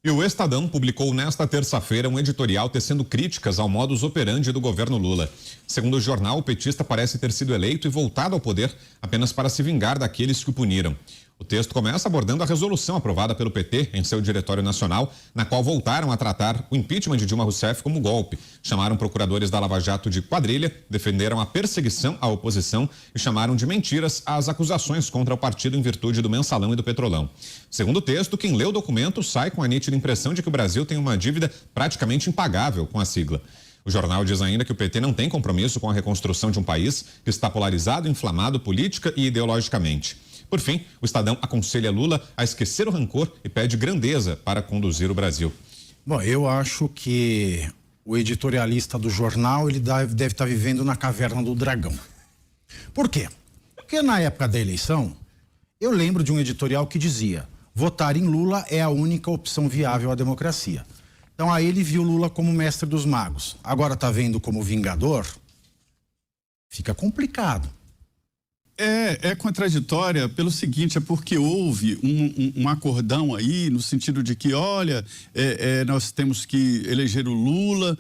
E o Estadão publicou nesta terça-feira um editorial tecendo críticas ao modus operandi do governo Lula. Segundo o jornal, o petista parece ter sido eleito e voltado ao poder apenas para se vingar daqueles que o puniram. O texto começa abordando a resolução aprovada pelo PT em seu diretório nacional, na qual voltaram a tratar o impeachment de Dilma Rousseff como golpe. Chamaram procuradores da Lava Jato de quadrilha, defenderam a perseguição à oposição e chamaram de mentiras as acusações contra o partido em virtude do Mensalão e do Petrolão. Segundo o texto, quem lê o documento sai com a nítida impressão de que o Brasil tem uma dívida praticamente impagável com a sigla. O jornal diz ainda que o PT não tem compromisso com a reconstrução de um país que está polarizado, inflamado política e ideologicamente. Por fim, o Estadão aconselha Lula a esquecer o rancor e pede grandeza para conduzir o Brasil. Bom, eu acho que o editorialista do jornal ele deve estar vivendo na caverna do dragão. Por quê? Porque na época da eleição, eu lembro de um editorial que dizia: votar em Lula é a única opção viável à democracia. Então aí ele viu Lula como mestre dos magos. Agora está vendo como vingador? Fica complicado. É contraditória pelo seguinte, é porque houve um acordão aí no sentido de que, olha, nós temos que eleger o Lula,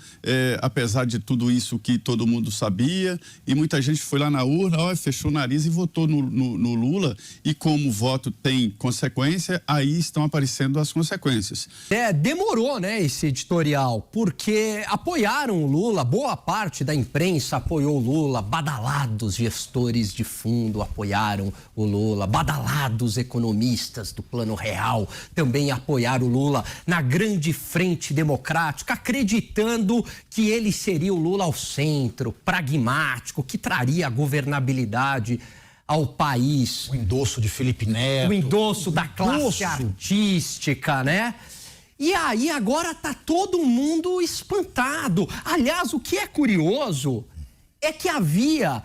apesar de tudo isso que todo mundo sabia, e muita gente foi lá na urna, fechou o nariz e votou no Lula, e como o voto tem consequência, aí estão aparecendo as consequências. Demorou, né, esse editorial, porque apoiaram o Lula, boa parte da imprensa apoiou o Lula, badalados gestores de fundo apoiaram o Lula, badalados economistas do Plano Real também apoiaram o Lula na grande frente democrática, acreditando que ele seria o Lula ao centro, pragmático, que traria a governabilidade ao país. O endosso de Felipe Neto. O endosso da classe artística, né? E aí agora tá todo mundo espantado. Aliás, o que é curioso é que havia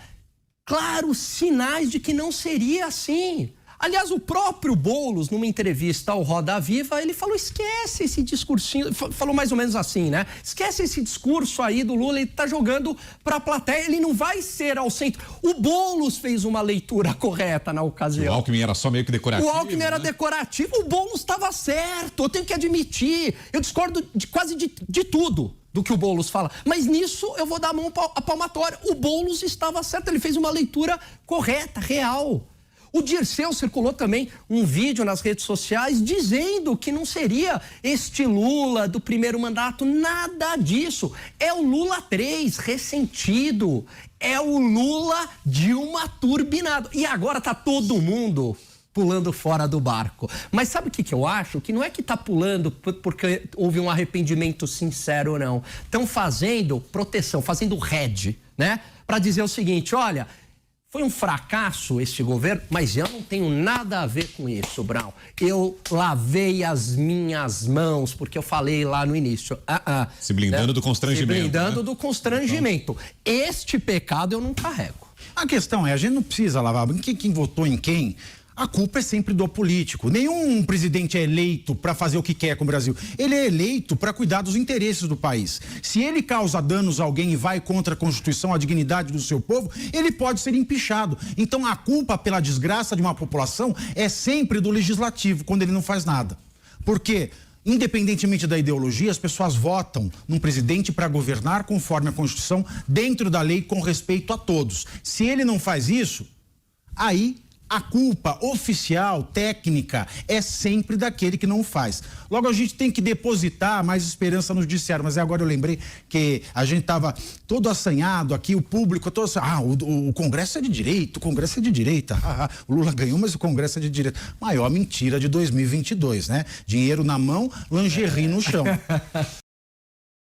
claros sinais de que não seria assim. Aliás, o próprio Boulos, numa entrevista ao Roda Viva, ele falou: esquece esse discursinho, falou mais ou menos assim, né? Esquece esse discurso aí do Lula, ele tá jogando pra plateia, ele não vai ser ao centro. O Boulos fez uma leitura correta na ocasião. O Alckmin era só meio que decorativo. O Alckmin era decorativo, o Boulos estava certo, eu tenho que admitir. Eu discordo de quase de tudo do que o Boulos fala, mas nisso eu vou dar a mão à palmatória. O Boulos estava certo, ele fez uma leitura correta, real. O Dirceu circulou também um vídeo nas redes sociais dizendo que não seria este Lula do primeiro mandato, nada disso. É o Lula 3, ressentido. É o Lula Dilma turbinado. E agora tá todo mundo pulando fora do barco. Mas sabe o que eu acho? Que não é que tá pulando porque houve um arrependimento sincero ou não. Estão fazendo proteção, fazendo rede, né? Para dizer o seguinte: olha, foi um fracasso este governo, mas eu não tenho nada a ver com isso, Brown. Eu lavei as minhas mãos, porque eu falei lá no início. Se blindando do constrangimento. Se blindando, né, do constrangimento. Então. Este pecado eu não carrego. A questão é, a gente não precisa lavar quem votou em quem. A culpa é sempre do político. Nenhum presidente é eleito para fazer o que quer com o Brasil. Ele é eleito para cuidar dos interesses do país. Se ele causa danos a alguém e vai contra a Constituição, a dignidade do seu povo, ele pode ser empichado. Então a culpa pela desgraça de uma população é sempre do legislativo, quando ele não faz nada. Porque, independentemente da ideologia, as pessoas votam num presidente para governar conforme a Constituição, dentro da lei, com respeito a todos. Se ele não faz isso, aí a culpa oficial, técnica, é sempre daquele que não faz. Logo, a gente tem que depositar mais esperança no judiciário. Mas agora eu lembrei que a gente estava todo assanhado aqui, o público todo assim: o Congresso é de direita, o Congresso é de direita. O Lula ganhou, mas o Congresso é de direita. Maior mentira de 2022, né? Dinheiro na mão, lingerie no chão.